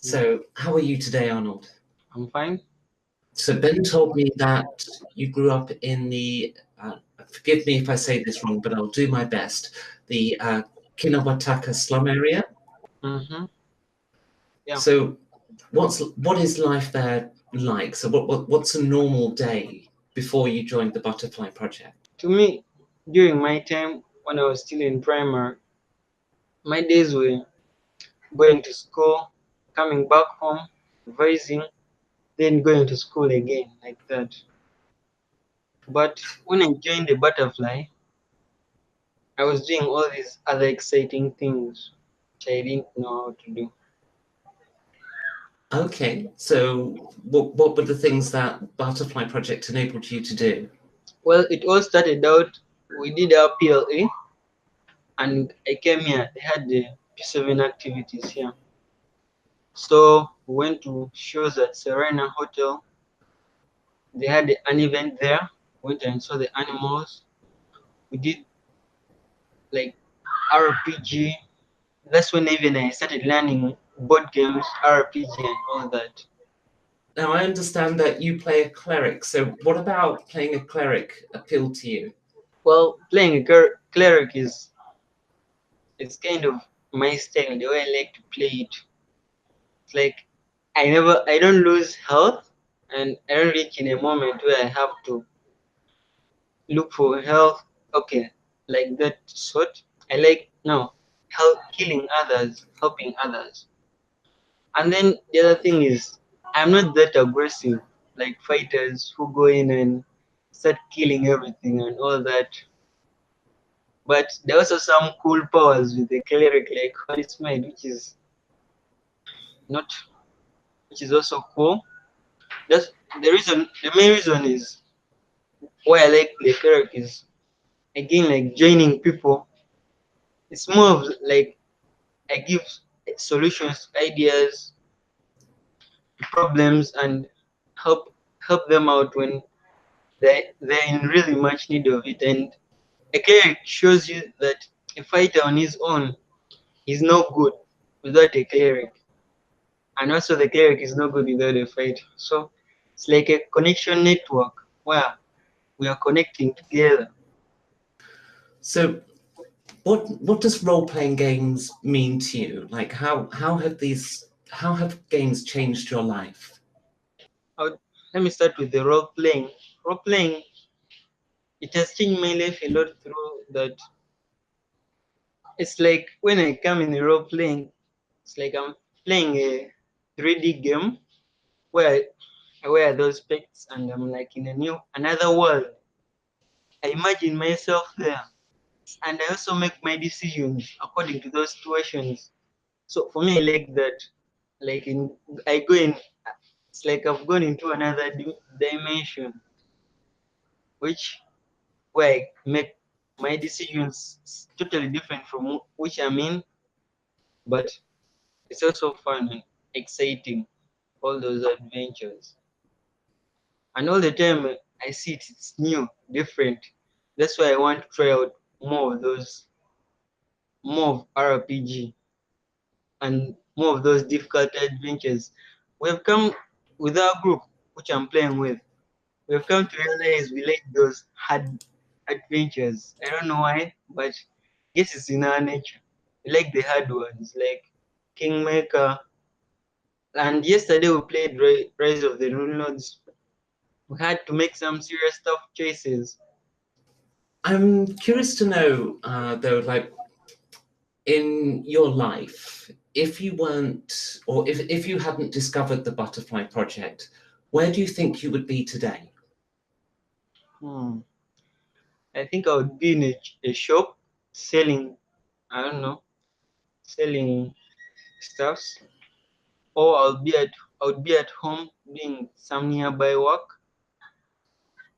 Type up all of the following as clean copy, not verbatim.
So, how are you today, Arnold? I'm fine. So, Ben told me that you grew up in forgive me if I say this wrong, but I'll do my best, the Kinawataka slum area. Mm-hmm. Yeah. So, what is life there like? So, what's a normal day before you joined the Butterfly Project? To me, during my time when I was still in primary, my days were going to school, coming back home, revising, then going to school again, like that. But when I joined the Butterfly, I was doing all these other exciting things which I didn't know how to do. Okay, so what were the things that Butterfly Project enabled you to do? Well, it all started out, we did our PLA, and I came here. They had the P7 activities here. So we went to shows at Serena Hotel. They had an event there. Went and saw the animals. We did like RPG. That's when even I started learning board games, RPG, and all that. Now, I understand that you play a cleric. So, what about playing a cleric appealed to you? Well, playing a cleric is it's kind of my style, the way I like to play it. It's like I don't lose health, and I don't reach in a moment where I have to look for health. Okay, like that sort. I like no help healing others, helping others. And then the other thing is I'm not that aggressive like fighters who go in and start killing everything and all that. But there are also some cool powers with the cleric like Holy Smite, not which is also cool. That's the main reason is why I like the cleric is again like joining people. It's more of like I give solutions, ideas, problems, and help them out when they're in really much need of it. And a cleric shows you that a fighter on his own is no good without a cleric, and also the cleric is no good without a fighter. So it's like a connection network where we are connecting together. So, what does role playing games mean to you? Like, how have games changed your life? I'll- Let me start with the role playing. Role playing it has changed my life a lot through that. It's like when I come in the role playing, it's like I'm playing a 3D game where I wear those specs and I'm like in another world. I imagine myself there, and I also make my decisions according to those situations. So for me, I like that. Like I go in. It's like I've gone into another dimension, which where I make my decisions totally different from which I'm in, but it's also fun and exciting. All those adventures, and all the time I see it's new, different. That's why I want to try out more of those, more of RPG, and more of those difficult adventures. We've come with our group, which I'm playing with. We've come to realize we like those hard adventures. I don't know why, but guess it's in our nature. We like the hard ones, like Kingmaker. And yesterday we played Rise of the Rune Lords. We had to make some serious tough choices. I'm curious to know, though, like in your life, if you weren't, or if you hadn't discovered the Butterfly Project, where do you think you would be today? Hmm. I think I would be in a shop selling, I don't know, selling stuffs, or I would be at home doing some nearby work,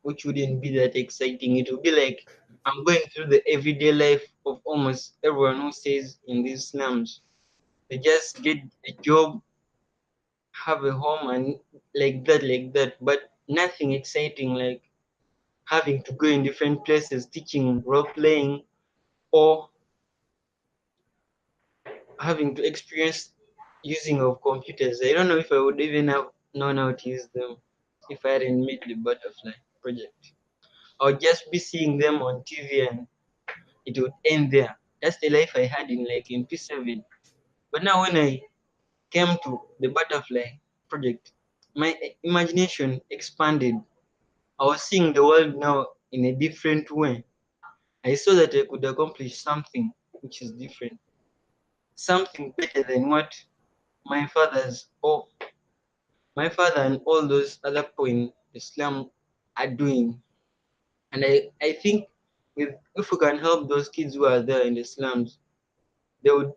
which wouldn't be that exciting. It would be like I'm going through the everyday life of almost everyone who stays in these slums. They just get a job, have a home, and like that, but nothing exciting like having to go in different places, teaching, role playing, or having to experience using of computers. I don't know if I would even have known how to use them if I hadn't made the butterfly project. I would just be seeing them on TV and it would end there. That's the life I had in like in P7. But now when I came to the butterfly project, my imagination expanded. I was seeing the world now in a different way. I saw that I could accomplish something which is different, something better than what my father's or my father and all those other people in the slum are doing. And I think if we can help those kids who are there in the slums, they would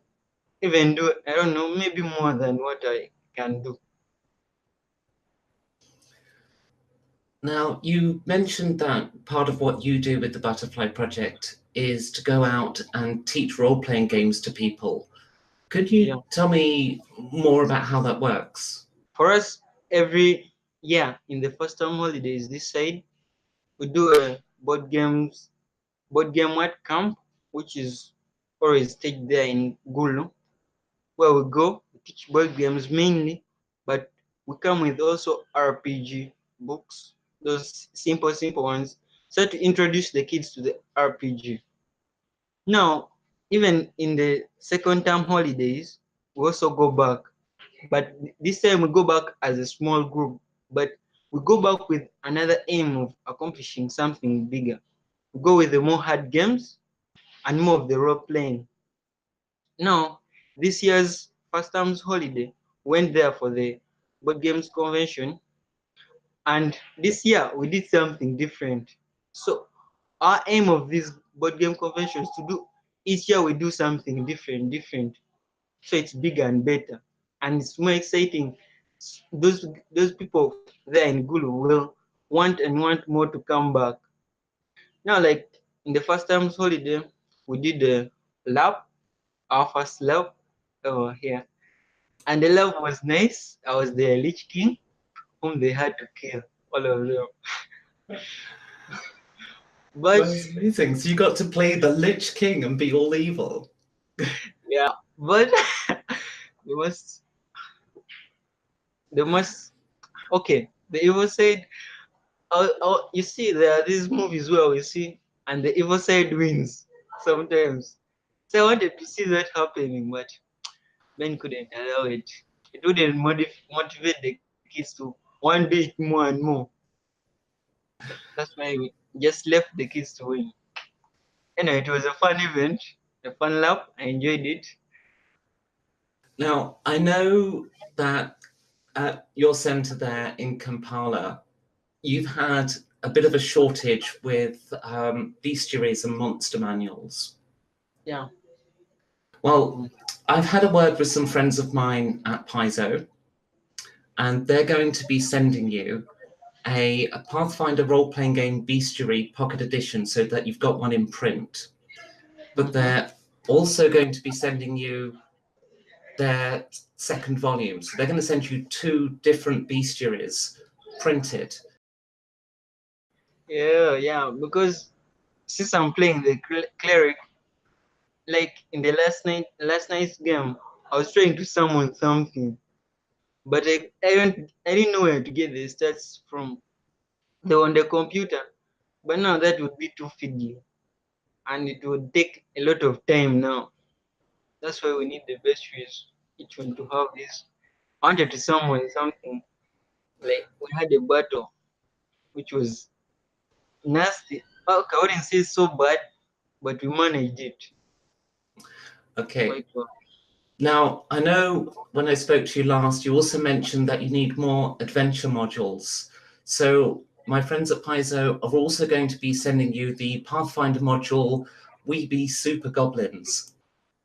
even do, I don't know, maybe more than what I can do. Now, you mentioned that part of what you do with the Butterfly Project is to go out and teach role-playing games to people. Could Yeah. you tell me more about how that works? For us, every year in the first term holidays this side, we do a board game what camp, which is always staged there in Gulu, where we go, we teach board games mainly, but we come with also RPG books, those simple ones, so to introduce the kids to the RPG. Now, even in the second term holidays, we also go back, but this time we go back as a small group, but we go back with another aim of accomplishing something bigger. We go with the more hard games and more of the role playing. Now, this year's first term's holiday went there for the board games convention, and this year we did something different. So our aim of these board game conventions to do each year we do something different. So it's bigger and better, and it's more exciting. Those people there in Gulu will want more to come back. Now, like in the first time's holiday, we did the lab, our first lab over here. And the love was nice. I was the Lich King, whom they had to kill, all of them. But Amazing. So you got to play the Lich King and be all evil. yeah, but the most, the most, okay, the evil side, you see, there are these movies where we see, and the evil side wins sometimes. So I wanted to see that happening, but Ben couldn't allow it. It wouldn't motivate the kids to want to do it more and more. That's why we just left the kids to win. Anyway, it was a fun event, a fun lap. I enjoyed it. Now, I know that at your centre there in Kampala, you've had a bit of a shortage with bestiaries and monster manuals. Yeah. Well, I've had a word with some friends of mine at Paizo, and they're going to be sending you a Pathfinder role-playing game bestiary pocket edition so that you've got one in print. But they're also going to be sending you their second volume. So they're going to send you two different bestiaries printed. Yeah, because since I'm playing the cleric, like in the last night's game, I was trying to summon something, but I didn't know where to get the stats from. They were on the computer, but now that would be too fiddly, and it would take a lot of time now. That's why we need the best ways each one to have this. I wanted to summon something, like we had a battle which was nasty. Okay, I wouldn't say so bad, but we managed it Okay. quite well. Now, I know when I spoke to you last, you also mentioned that you need more adventure modules. So my friends at Paizo are also going to be sending you the Pathfinder module, We Be Super Goblins.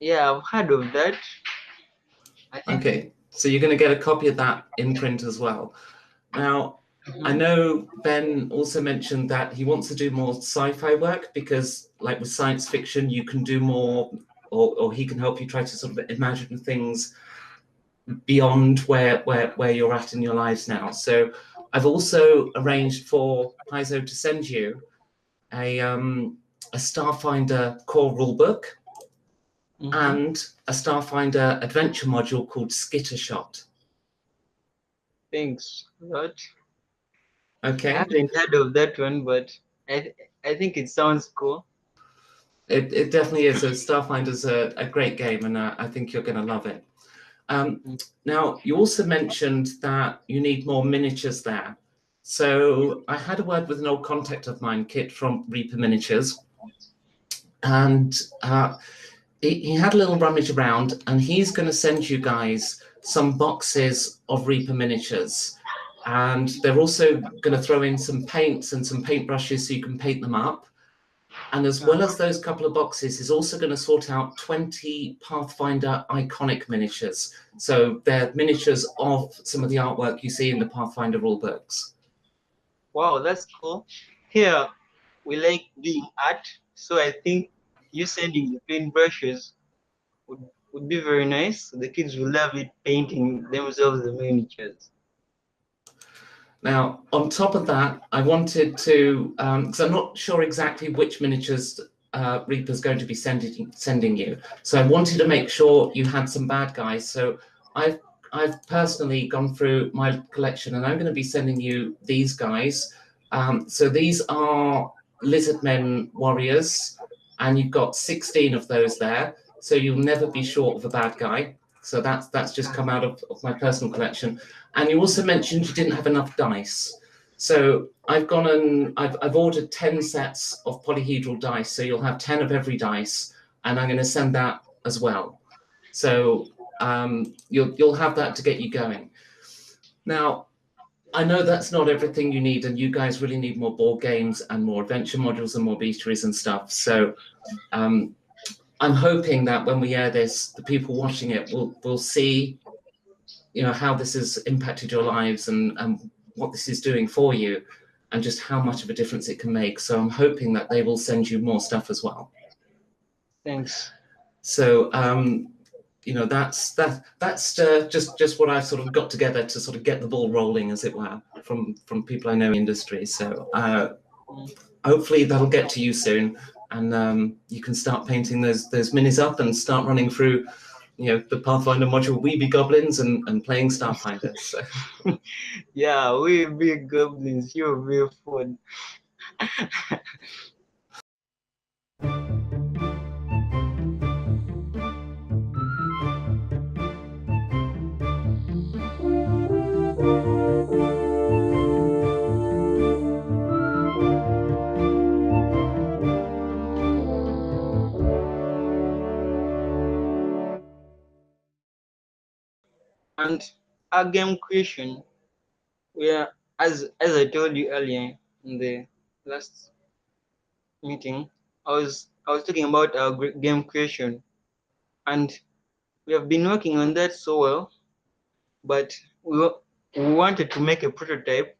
Yeah, I've heard of that. I think. Okay, so you're going to get a copy of that in print as well. Now, I know Ben also mentioned that he wants to do more sci-fi work because, like with science fiction, you can do more, or he can help you try to sort of imagine things beyond where you're at in your lives now. So I've also arranged for Paizo to send you a Starfinder core rulebook. and a Starfinder adventure module called Skittershot. Thanks a lot. Okay. I haven't heard of that one, but I think it sounds cool. It definitely is. So Starfinder's a great game, and I think you're going to love it. Now, you also mentioned that you need more miniatures there. So I had a word with an old contact of mine, Kit from Reaper Miniatures, and he had a little rummage around, and he's going to send you guys some boxes of Reaper Miniatures. And they're also going to throw in some paints and some paintbrushes so you can paint them up. And as well as those couple of boxes, he's also going to sort out 20 Pathfinder iconic miniatures. So they're miniatures of some of the artwork you see in the Pathfinder rulebooks. Wow, that's cool. Here, we like doing art, so I think you sending the paintbrushes would be very nice. The kids will love it, painting themselves the miniatures. Now, on top of that, I wanted to, because I'm not sure exactly which miniatures Reaper's going to be sending you. So I wanted to make sure you had some bad guys. So I've personally gone through my collection, and I'm going to be sending you these guys. So these are Lizardmen warriors, and you've got 16 of those there. So you'll never be short of a bad guy. So that's just come out of my personal collection. And you also mentioned you didn't have enough dice. So I've gone and I've ordered 10 sets of polyhedral dice. So you'll have 10 of every dice, and I'm going to send that as well. So you'll have that to get you going. Now, I know that's not everything you need, and you guys really need more board games and more adventure modules and more bestiaries and stuff. So I'm hoping that when we air this, the people watching it will see, how this has impacted your lives and what this is doing for you, and just how much of a difference it can make. So I'm hoping that they will send you more stuff as well. Thanks. So that's just what I've sort of got together to sort of get the ball rolling, as it were, from people I know in the industry. So hopefully that'll get to you soon, and you can start painting those minis up and start running through, the Pathfinder module We Be Goblins and playing Starfinder. So. Yeah, we be goblins. You'll be fun. And our game creation, as I told you earlier in the last meeting, I was talking about our game creation, and we have been working on that so well, but we wanted to make a prototype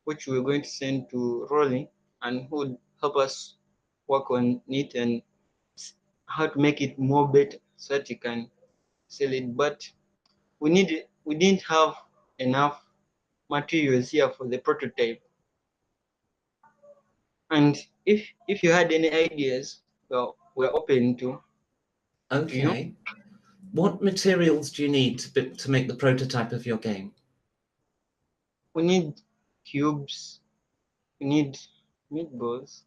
which we were going to send to Rolly, and who would help us work on it and how to make it more better so that you can sell it. But we didn't have enough materials here for the prototype. And if you had any ideas, well, we're open to. Okay. What materials do you need to make the prototype of your game? We need cubes. We need meatballs.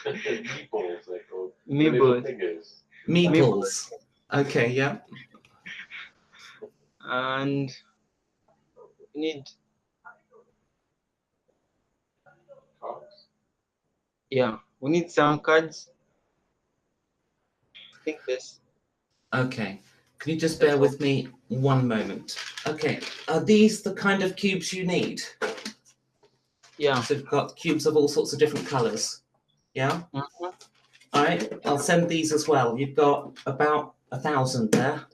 Meatballs, they're called. Meatballs. Fingers. Meeples. Okay, yeah. And we need, Cards. yeah, we need some cards. I think this. Okay. Can you just bear with me one moment? Okay. Are these the kind of cubes you need? Yeah. So we've got cubes of all sorts of different colors. Yeah? Mhm. All right. I'll send these as well. You've got about 1,000 there.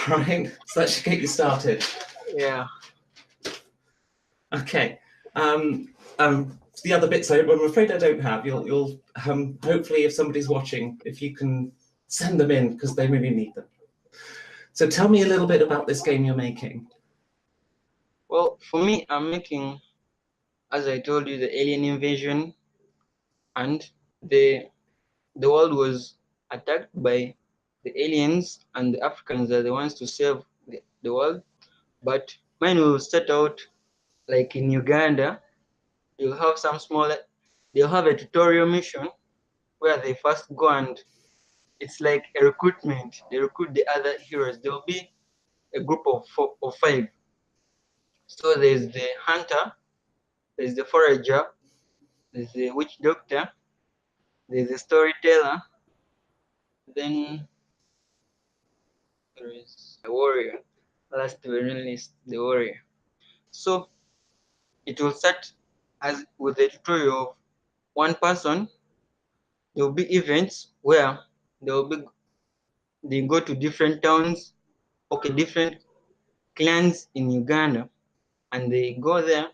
All right. So that should get you started. Yeah. Okay. The other bits I'm afraid I don't have. You'll hopefully, if somebody's watching, if you can send them in, because they really need them. So tell me a little bit about this game you're making. Well, for me, I'm making, as I told you, the alien invasion, and the world was attacked by the aliens, and the Africans are the ones to save the world. But mine will start out like in Uganda. You'll have they'll have a tutorial mission where they first go, and it's like a recruitment. They recruit the other heroes. There will be a group of 5. So there's the hunter, there's the forager, there's the witch doctor, there's the storyteller, then there is a warrior. Last but not least, the warrior. So it will start as with the tutorial of one person. There will be events where they go to different towns, okay, different clans in Uganda, and they go there.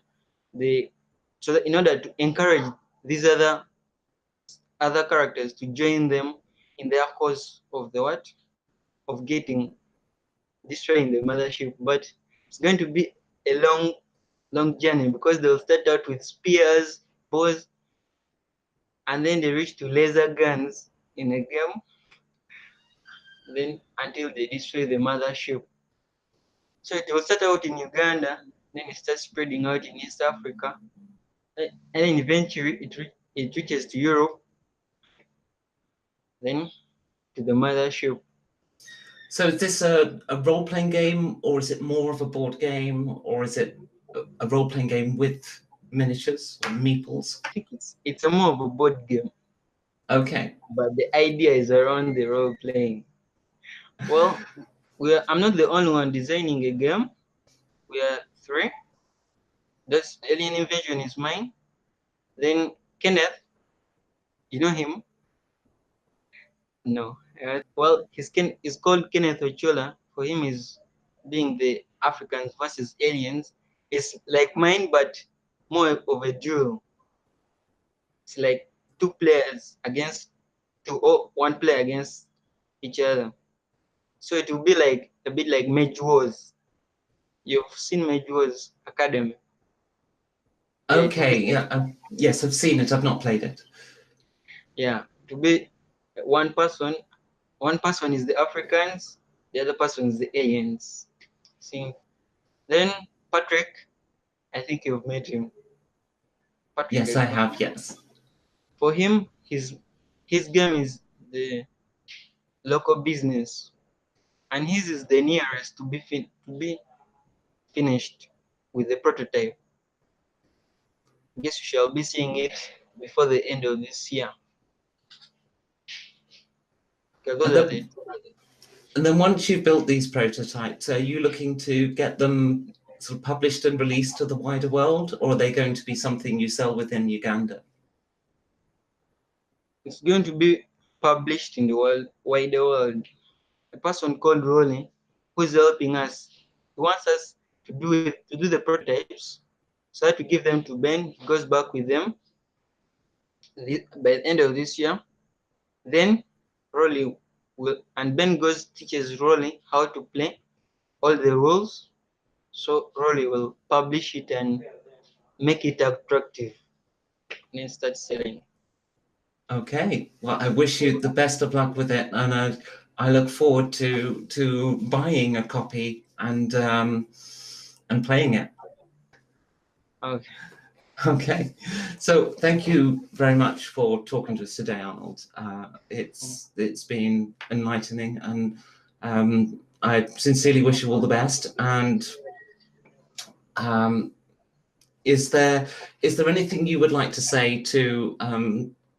So that in order to encourage these other characters to join them in their cause of the what of destroying the mothership. But it's going to be a long journey, because they'll start out with spears, bows, and then they reach to laser guns in a game, then until they destroy the mothership. So it will start out in Uganda, then it starts spreading out in East Africa, and then eventually it reaches to Europe, then to the mothership. So is this a role-playing game, or is it more of a board game, or is it a role-playing game with miniatures or meeples? I think it's a more of a board game, Okay. but the idea is around the role playing. Well, I'm not the only one designing a game. We are 3. That's Alien Invasion is mine. Then Kenneth, you know him? No. Well, he's called Kenneth Ochola. For him, is being the Africans versus aliens. It's like mine, but more of a duel. It's like 2 players against 2, or 1 player against each other. So it will be like a bit like Mage Wars. You've seen Mage Wars Academy. Yeah, Okay. Yeah. Yes, I've seen it. I've not played it. Yeah, to be one person. One person is the Africans, the other person is the aliens. See, then Patrick, I think you've met him. Patrick, Yes, I have. Yes. for him, his game is the local business, and his is the nearest to be finished with the prototype. I guess we shall be seeing it before the end of this year. Okay, those are the And then once you've built these prototypes, are you looking to get them sort of published and released to the wider world, or are they going to be something you sell within Uganda? It's going to be published in the wider world. A person called Rolly, who's helping us, he wants us to do the prototypes. So I have to give them to Ben. He goes back with them by the end of this year. Then Rolly Ben teaches Rolly how to play all the rules. So Rolly will publish it and make it attractive, and then start selling. Okay. Well, I wish you the best of luck with it, and I look forward to buying a copy and playing it. Okay. Okay. So thank you very much for talking to us today, Arnold. It's been enlightening, and I sincerely wish you all the best. And is there anything you would like to say to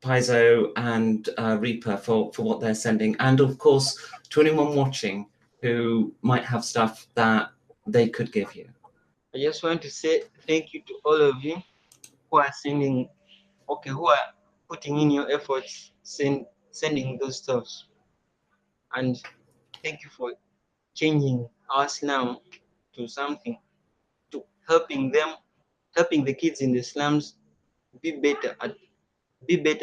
Paizo and Reaper for what they're sending, and of course to anyone watching who might have stuff that they could give you? I just want to say thank you to all of you who are who are putting in your efforts, sending those stuffs. And thank you for changing our slum to something, to helping the kids in the slums be better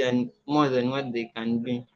and more than what they can be.